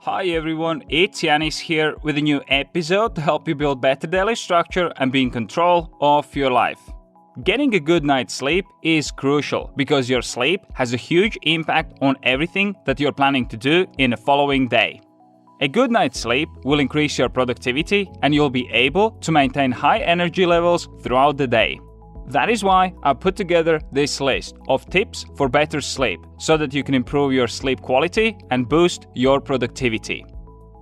Hi everyone, it's Janis here with a new episode to help you build better daily structure and be in control of your life. Getting a good night's sleep is crucial because your sleep has a huge impact on everything that you're planning to do in the following day. A good night's sleep will increase your productivity and you'll be able to maintain high energy levels throughout the day. That is why I put together this list of tips for better sleep so that you can improve your sleep quality and boost your productivity.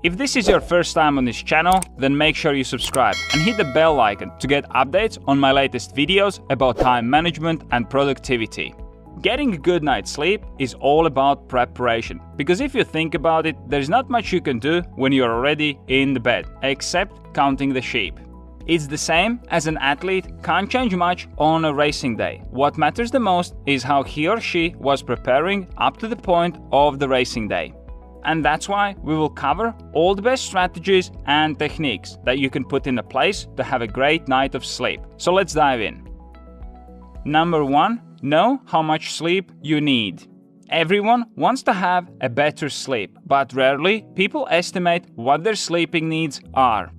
If this is your first time on this channel, then make sure you subscribe and hit the bell icon to get updates on my latest videos about time management and productivity. Getting a good night's sleep is all about preparation, because if you think about it, there's not much you can do when you're already in the bed, except counting the sheep. It's the same as an athlete can't change much on a racing day. What matters the most is how he or she was preparing up to the point of the racing day. And that's why we will cover all the best strategies and techniques that you can put into place to have a great night of sleep. So let's dive in. Number 1, know how much sleep you need. Everyone wants to have a better sleep, but rarely people estimate what their sleeping needs are.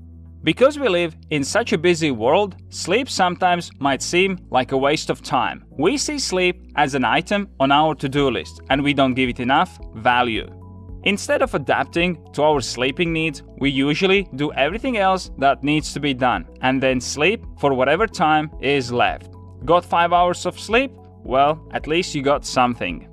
Because we live in such a busy world, sleep sometimes might seem like a waste of time. We see sleep as an item on our to-do list and we don't give it enough value. Instead of adapting to our sleeping needs, we usually do everything else that needs to be done and then sleep for whatever time is left. Got 5 hours of sleep? Well, at least you got something.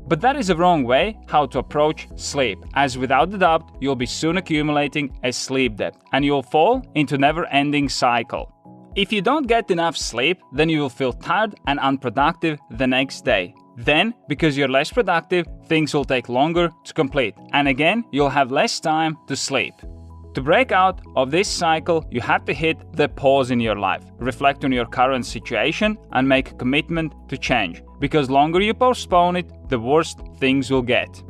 But that is a wrong way how to approach sleep, as without a doubt you'll be soon accumulating a sleep debt and you'll fall into a never-ending cycle. If you don't get enough sleep, then you will feel tired and unproductive the next day. Then, because you're less productive, things will take longer to complete, and again you'll have less time to sleep. To break out of this cycle, you have to hit the pause in your life, reflect on your current situation and make a commitment to change, because longer you postpone it, the worse things will get.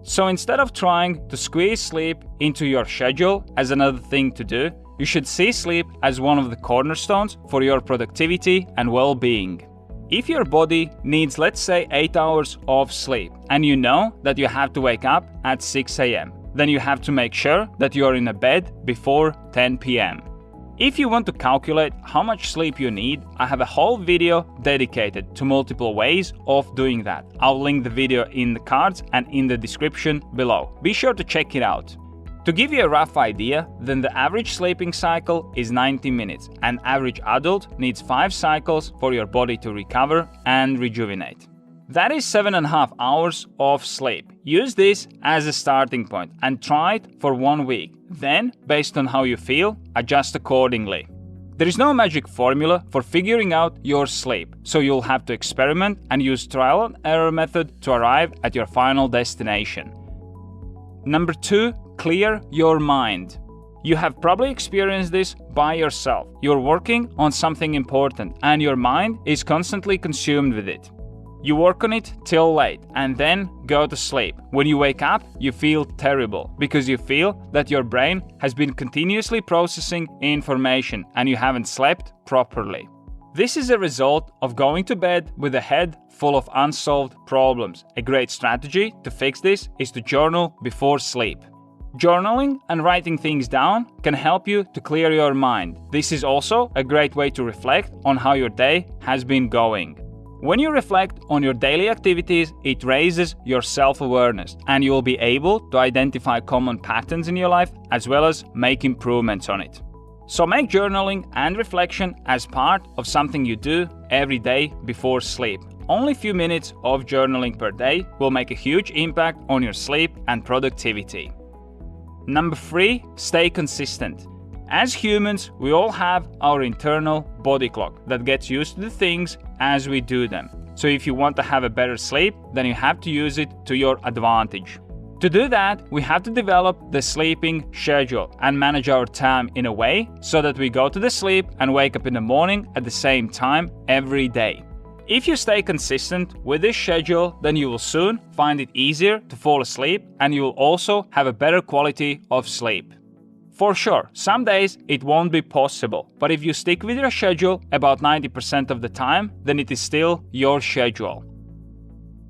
So instead of trying to squeeze sleep into your schedule as another thing to do, you should see sleep as one of the cornerstones for your productivity and well-being. If your body needs, let's say, 8 hours of sleep and you know that you have to wake up at 6 a.m., then you have to make sure that you are in a bed before 10 p.m. If you want to calculate how much sleep you need, I have a whole video dedicated to multiple ways of doing that. I'll link the video in the cards and in the description below. Be sure to check it out. To give you a rough idea, then the average sleeping cycle is 90 minutes. An average adult needs 5 cycles for your body to recover and rejuvenate. That is 7.5 hours of sleep. Use this as a starting point and try it for 1 week. Then, based on how you feel, adjust accordingly. There is no magic formula for figuring out your sleep, so you'll have to experiment and use trial and error method to arrive at your final destination. Number 2, clear your mind. You have probably experienced this by yourself. You're working on something important and your mind is constantly consumed with it. You work on it till late and then go to sleep. When you wake up, you feel terrible because you feel that your brain has been continuously processing information and you haven't slept properly. This is a result of going to bed with a head full of unsolved problems. A great strategy to fix this is to journal before sleep. Journaling and writing things down can help you to clear your mind. This is also a great way to reflect on how your day has been going. When you reflect on your daily activities, it raises your self-awareness and you will be able to identify common patterns in your life as well as make improvements on it. So make journaling and reflection as part of something you do every day before sleep. Only a few minutes of journaling per day will make a huge impact on your sleep and productivity. Number 3, stay consistent. As humans, we all have our internal body clock that gets used to the things as we do them. So if you want to have a better sleep, then you have to use it to your advantage. To do that, we have to develop the sleeping schedule and manage our time in a way so that we go to the sleep and wake up in the morning at the same time every day. If you stay consistent with this schedule, then you will soon find it easier to fall asleep and you will also have a better quality of sleep. For sure, some days it won't be possible, but if you stick with your schedule about 90% of the time, then it is still your schedule.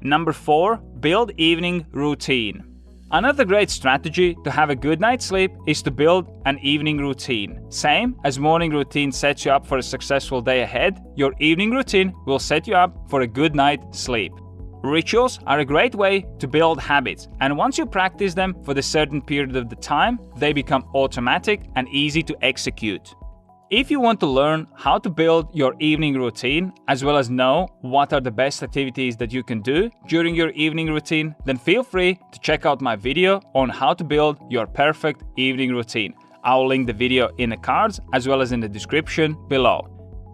Number 4, build evening routine. Another great strategy to have a good night's sleep is to build an evening routine. Same as morning routine sets you up for a successful day ahead, your evening routine will set you up for a good night's sleep. Rituals are a great way to build habits, and once you practice them for a certain period of the time, they become automatic and easy to execute. If you want to learn how to build your evening routine, as well as know what are the best activities that you can do during your evening routine, then feel free to check out my video on how to build your perfect evening routine. I'll link the video in the cards as well as in the description below.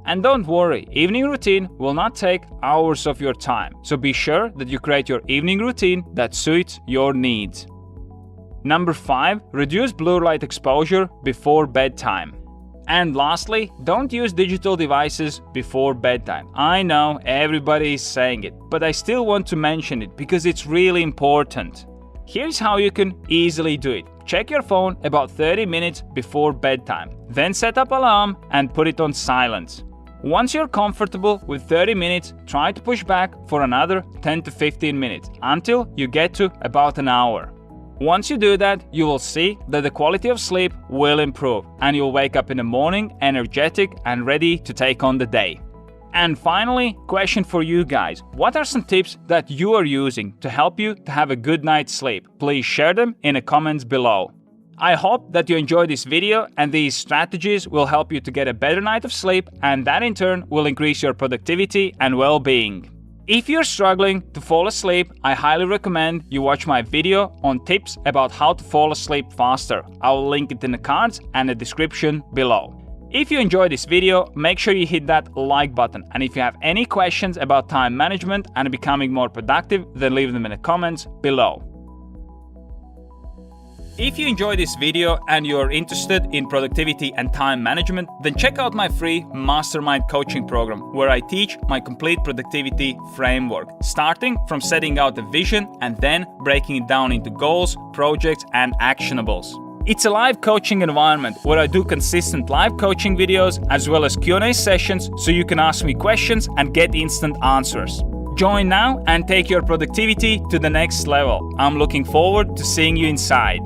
And don't worry, evening routine will not take hours of your time, so be sure that you create your evening routine that suits your needs. Number 5. Reduce blue light exposure before bedtime. And lastly, don't use digital devices before bedtime. I know everybody is saying it, but I still want to mention it because it's really important. Here's how you can easily do it. Check your phone about 30 minutes before bedtime. Then set up an alarm and put it on silence. Once you're comfortable with 30 minutes, try to push back for another 10 to 15 minutes until you get to about an hour. Once you do that, you will see that the quality of sleep will improve and you'll wake up in the morning energetic and ready to take on the day. And finally, question for you guys. What are some tips that you are using to help you to have a good night's sleep? Please share them in the comments below. I hope that you enjoyed this video and these strategies will help you to get a better night of sleep, and that in turn will increase your productivity and well-being. If you're struggling to fall asleep, I highly recommend you watch my video on tips about how to fall asleep faster. I will link it in the cards and the description below. If you enjoyed this video, make sure you hit that like button, and if you have any questions about time management and becoming more productive, then leave them in the comments below. If you enjoyed this video and you're interested in productivity and time management, then check out my free mastermind coaching program where I teach my complete productivity framework, starting from setting out a vision and then breaking it down into goals, projects and actionables. It's a live coaching environment where I do consistent live coaching videos as well as Q&A sessions so you can ask me questions and get instant answers. Join now and take your productivity to the next level. I'm looking forward to seeing you inside.